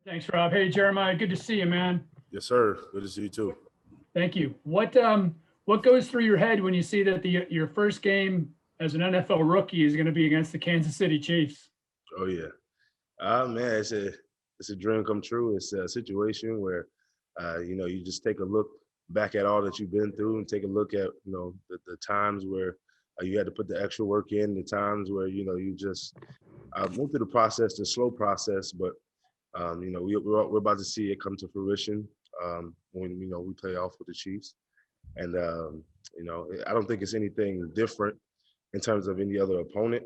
Thanks, Rob. Hey, Jeremiah, good to see you, man. Yes, sir. Good to see you too. Thank you. What goes through your head when you see that your first game as an NFL rookie is going to be against the Kansas City Chiefs? Oh yeah. Man, it's a dream come true. It's a situation where you just take a look back at all that you've been through and take a look at the times where you had to put the extra work in, the times where you just went through the process, the slow process, but we're about to see it come to fruition when we play off with the Chiefs. And I don't think it's anything different in terms of any other opponent.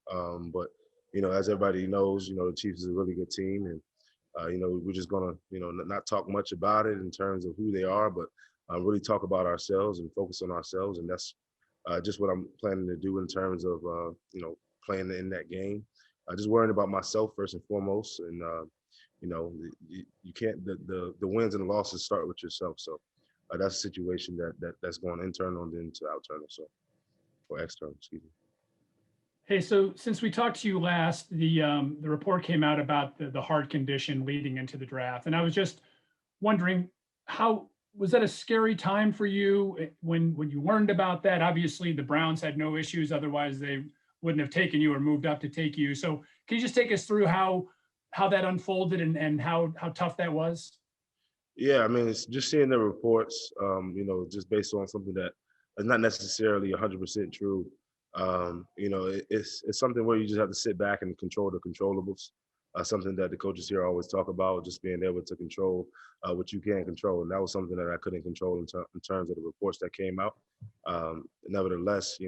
But as everybody knows, the Chiefs is a really good team, and we're just gonna not talk much about it in terms of who they are, but really talk about ourselves and focus on ourselves, and that's just what I'm planning to do in terms of playing in that game. Just worrying about myself first and foremost, and you can't the wins and the losses start with yourself. So that's a situation that's going internal and then to external. So or external, excuse me. Hey, so since we talked to you last, the report came out about the heart condition leading into the draft, and I was just wondering, how was that a scary time for you when you learned about that? Obviously, the Browns had no issues; otherwise, they wouldn't have taken you or moved up to take you. So, can you just take us through how that unfolded and how tough that was? Yeah, I mean, it's just seeing the reports, just based on something that is not necessarily 100% true. It's something where you just have to sit back and control the controllables. Something that the coaches here always talk about, just being able to control what you can control. And that was something that I couldn't control in terms of the reports that came out. Nevertheless,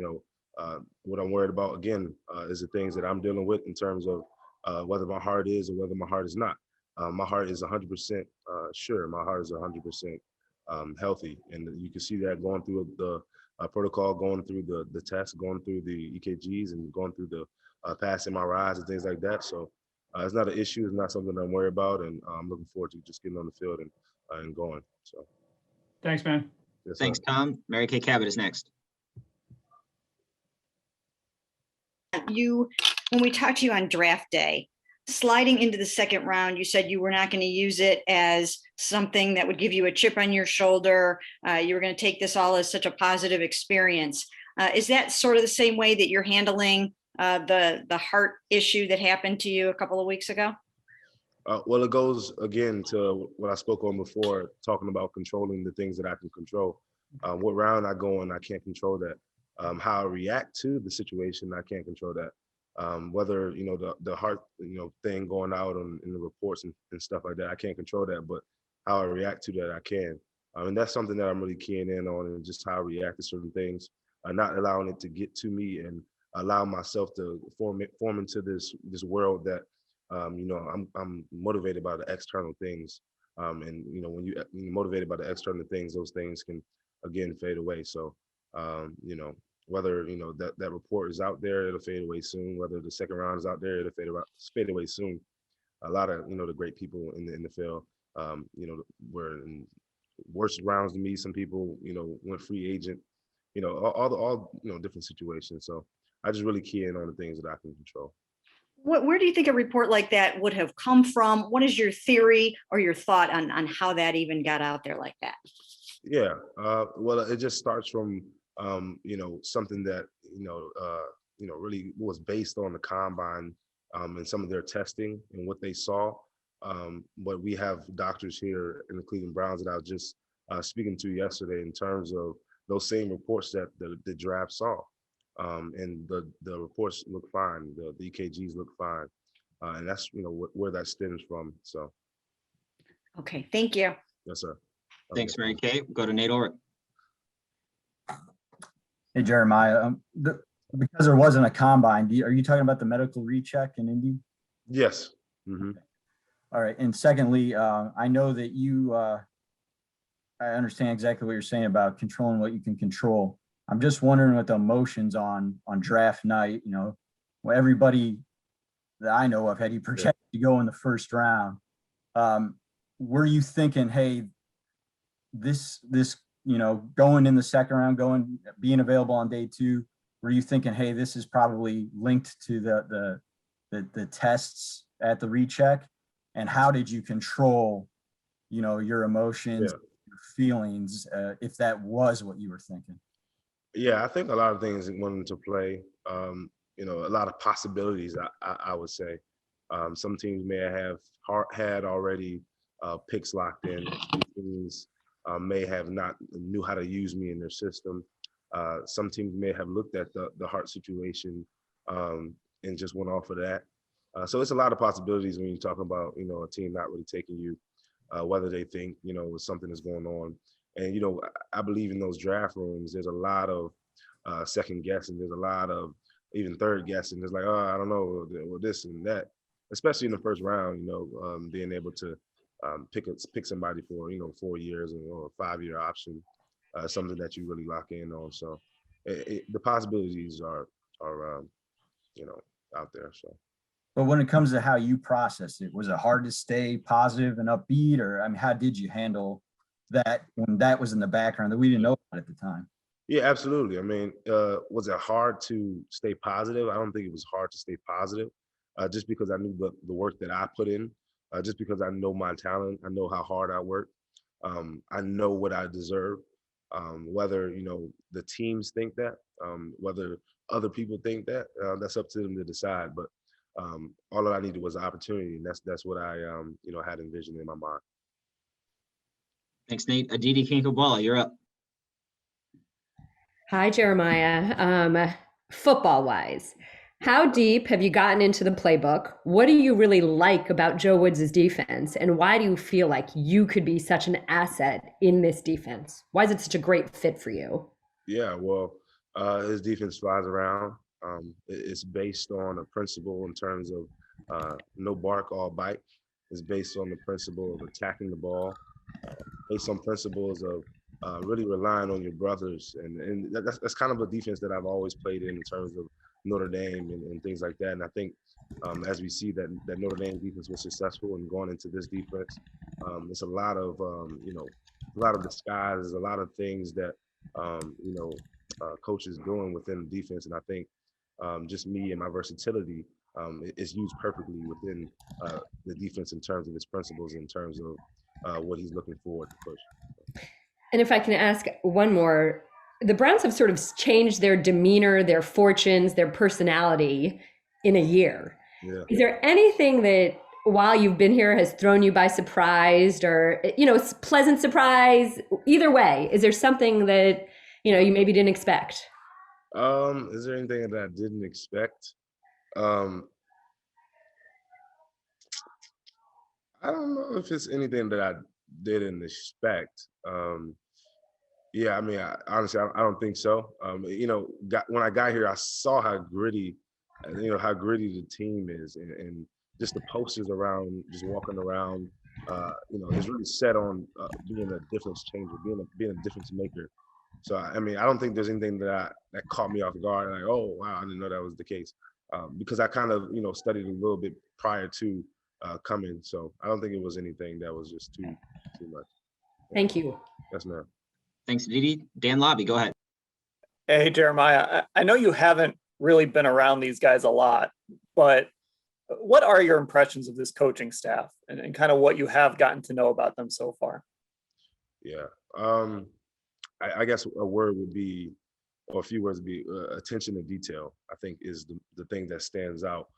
what I'm worried about, again, is the things that I'm dealing with in terms of whether my heart is or whether my heart is not. My heart is 100% sure. My heart is 100% healthy. And you can see that going through the protocol, going through the tests, going through the EKGs, and going through the past MRIs and things like that. So it's not an issue. It's not something I'm worried about. And I'm looking forward to just getting on the field and going. So thanks, man. Yes, thanks, sir. Tom. Mary Kay Cabot is next. When we talked to you on draft day, sliding into the second round, you said you were not going to use it as something that would give you a chip on your shoulder. You were going to take this all as such a positive experience. Is that sort of the same way that you're handling the heart issue that happened to you a couple of weeks ago? Well, it goes again to what I spoke on before, talking about controlling the things that I can control. What round I go in, I can't control that. How I react to the situation, I can't control that. Whether the heart thing going out in the reports and stuff like that, I can't control that, but how I react to that, I can. And that's something that I'm really keying in on, and just how I react to certain things, not allowing it to get to me, and allow myself to form into this world that I'm motivated by the external things, and when you're motivated by the external things, those things can again fade away. So whether that report is out there, it'll fade away soon. Whether the second round is out there, it'll fade away soon. A lot of the great people in the NFL, were in worse rounds than me. Some people went free agent. All different situations. So I just really key in on the things that I can control. Where do you think a report like that would have come from? What is your theory or your thought on how that even got out there like that? Yeah, well, it just starts from something that really was based on the combine and some of their testing and what they saw. But we have doctors here in the Cleveland Browns that I was just speaking to yesterday in terms of those same reports that the draft saw. And the reports look fine, the EKGs look fine, and that's where that stems from. So, okay, thank you. Yes, sir. Thanks, Mary Kay. We'll go to Nate Ulrich. Hey, Jeremiah. Because there wasn't a combine, are you talking about the medical recheck in Indy? Yes. Mm-hmm. Okay. All right. And secondly, I know that I understand exactly what you're saying about controlling what you can control. I'm just wondering what the emotions on draft night, well, everybody that I know of had you projected to go in the first round. Were you thinking, hey, this going in the second round, being available on day 2, were you thinking, hey, this is probably linked to the tests at the recheck? and how did you control, your emotions, Yeah. your feelings, if that was what you were thinking? Yeah, I think a lot of things went into play. A lot of possibilities, I would say. Some teams may have had already picks locked in. Some teams may have not knew how to use me in their system. Some teams may have looked at the heart situation and just went off of that. So it's a lot of possibilities when you're talking about, a team not really taking you, whether they think, something is going on. And, I believe in those draft rooms, there's a lot of second guessing. There's a lot of even third guessing. There's like, oh, I don't know, well, this and that, especially in the first round, being able to pick somebody for, 4 years or a 5-year option, something that you really lock in on. So the possibilities are out there. So. But when it comes to how you process it, was it hard to stay positive and upbeat, or how did you handle that when that was in the background that we didn't know about at the time? Yeah, absolutely. I mean, was it hard to stay positive? I don't think it was hard to stay positive, just because I knew the work that I put in, just because I know my talent, I know how hard I work, I know what I deserve. Whether the teams think that, whether other people think that, that's up to them to decide. But all that I needed was an opportunity, and that's what I had envisioned in my mind. Thanks, Nate. Aditi Kinkhabwala, you're up. Hi, Jeremiah. Football wise, how deep have you gotten into the playbook? What do you really like about Joe Woods' defense? And why do you feel like you could be such an asset in this defense? Why is it such a great fit for you? Yeah, well, his defense flies around. It's based on a principle in terms of no bark, all bite. It's based on the principle of attacking the ball, based on principles of really relying on your brothers. And that's kind of a defense that I've always played in terms of Notre Dame and things like that. And I think as we see that Notre Dame defense was successful and going into this defense, it's a lot of, a lot of disguise, a lot of things that, coaches doing within the defense. And I think just me and my versatility is used perfectly within the defense in terms of its principles, in terms of what he's looking forward to push. And if I can ask one more, the Browns have sort of changed their demeanor, their fortunes, their personality in a year. Yeah. Is there anything that while you've been here has thrown you by surprise, or, it's pleasant surprise? Either way, is there something that, you maybe didn't expect? Is there anything that I didn't expect? I don't know if it's anything that I didn't expect. Yeah, I mean, honestly, I don't think so. When I got here, I saw how gritty, the team is, and just the posters around, just walking around, is really set on being a difference changer, being a difference maker. So, I mean, I don't think there's anything that caught me off guard. Like, oh, wow, I didn't know that was the case. Because I kind of, studied a little bit prior to coming. So I don't think it was anything that was just too much. Thank you. Yes, ma'am. Thanks, Aditi. Dan Lobby, go ahead. Hey, Jeremiah, I know you haven't really been around these guys a lot, but what are your impressions of this coaching staff and kind of what you have gotten to know about them so far? Yeah. I guess a word would be, or a few words would be attention to detail, I think is the thing that stands out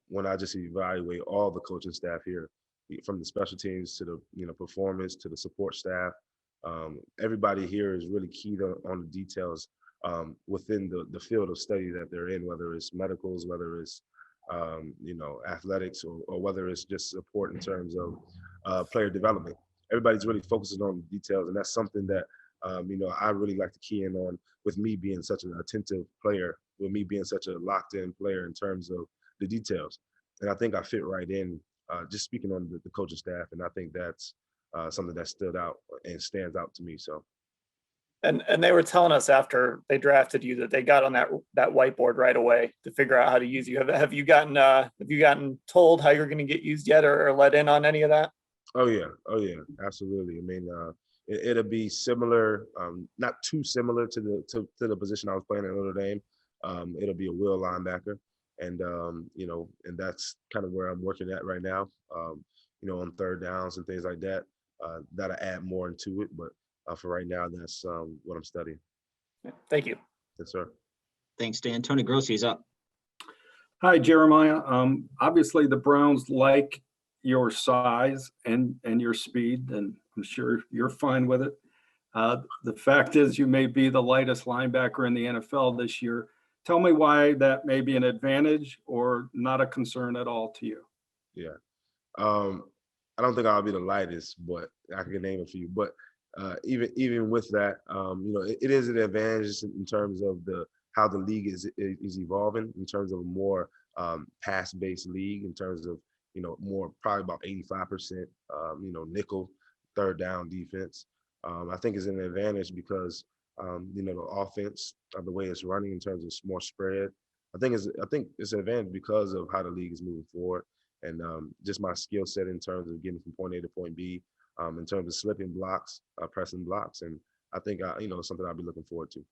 when I just evaluate all the coaching staff here, from the special teams to the performance to the support staff. Everybody here is really keyed on the details within the field of study that they're in, whether it's medicals, whether it's athletics, or whether it's just support in terms of player development. Everybody's really focusing on the details, and that's something that I really like to key in on, with me being such an attentive player, with me being such a locked in player in terms of the details. And I think I fit right in, just speaking on the coaching staff. And I think that's something that stood out and stands out to me. So. And they were telling us after they drafted you that they got on that whiteboard right away to figure out how to use you. Have you gotten told how you're going to get used yet, or let in on any of that? Oh yeah, absolutely. I mean, it'll be similar, not too similar to the position I was playing at Notre Dame. It'll be a will linebacker, and and that's kind of where I'm working at right now. on third downs and things like that. That'll add more into it. But for right now, that's what I'm studying. Thank you. Yes, sir. Thanks, Dan. Tony Grossi is up. Hi, Jeremiah. Obviously, the Browns like your size and your speed, and I'm sure you're fine with it. The fact is, you may be the lightest linebacker in the NFL this year. Tell me why that may be an advantage or not a concern at all to you. Yeah. I don't think I'll be the lightest, but I can name it for you. But even with that, it is an advantage in terms of how the league is evolving in terms of a more pass-based league, in terms of more probably about 85% nickel third down defense. I think is an advantage because the offense, the way it's running in terms of more spread. I think it's an advantage because of how the league is moving forward, and just my skill set in terms of getting from point A to point B, in terms of slipping blocks, pressing blocks, and I think something I'll be looking forward to.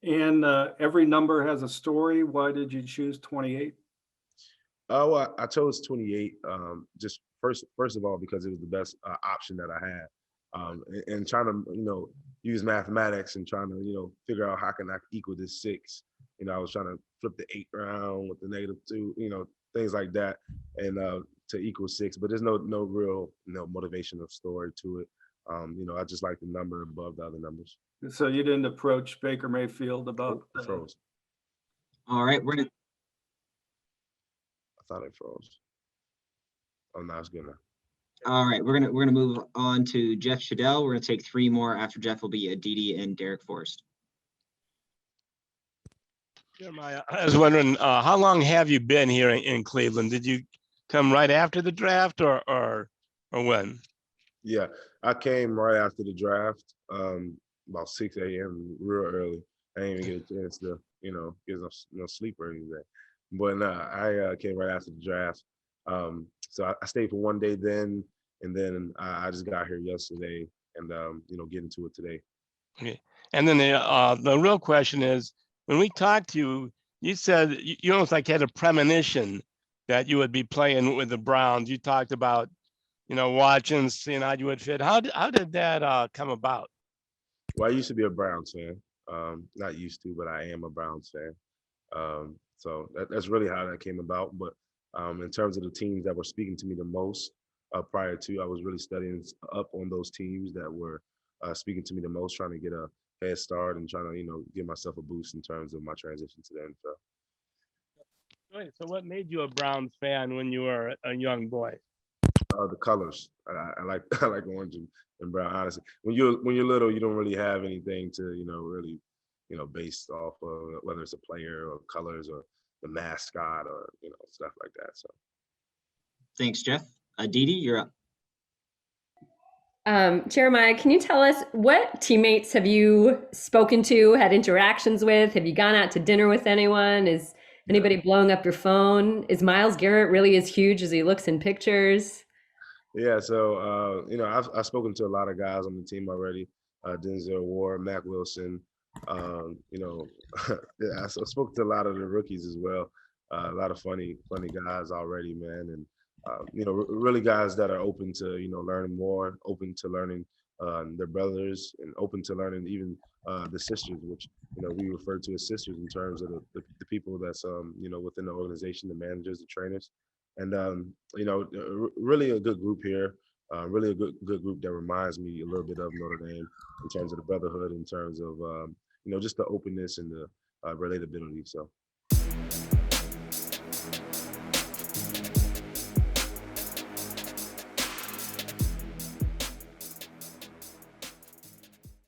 And every number has a story. Why did you choose 28? Well, I chose 28 just first of all because it was the best option that I had, and trying to use mathematics and trying to figure out how can I equal this 6. I was trying to flip the 8 round with the -2, things like that, and to equal 6. But there's no real motivational story to it. I just like the number above the other numbers. So you didn't approach Baker Mayfield about Froze. All right, we're gonna. I thought it froze. Oh, no, it's good now. All right, we're gonna move on to Jeff Shadell. We're gonna take 3 more. After Jeff will be Aditi and Derek Forrest. Jeremiah, I was wondering, how long have you been here in Cleveland? Did you come right after the draft or when? Yeah, I came right after the draft, about 6 a.m. real early. I didn't even get a chance to, get no sleep or anything. But I came right after the draft. So I stayed for 1 day then, and then I just got here yesterday and, get into it today. Okay. And then the real question is, when we talked to you, you said you almost like had a premonition that you would be playing with the Browns. You talked about, watching, seeing how you would fit. How did that come about? Well, I used to be a Browns fan. Not used to, but I am a Browns fan. So that's really how that came about. But in terms of the teams that were speaking to me the most prior to, I was really studying up on those teams that were speaking to me the most, trying to get a head start and trying to, give myself a boost in terms of my transition to the NFL. Right. So what made you a Browns fan when you were a young boy? The colors. I like orange and brown. Honestly, when you're little, you don't really have anything to really based off of whether it's a player or colors or the mascot or stuff like that. So Thanks, Jeff. Aditi, you're up. Jeremiah, can you tell us what teammates have you spoken to, had interactions with? Have you gone out to dinner with anyone? Is anybody blowing up your phone? Is Myles Garrett really as huge as he looks in pictures? Yeah, so I've spoken to a lot of guys on the team already. Denzel Ward, Mac Wilson. I spoke to a lot of the rookies as well. A lot of funny guys already, man, and really guys that are open to learning more, open to learning their brothers, and open to learning even the sisters, which we refer to as sisters in terms of the people that's within the organization, the managers, the trainers. And really a good group here, really a good group that reminds me a little bit of Notre Dame in terms of the brotherhood, in terms of just the openness and the relatability. So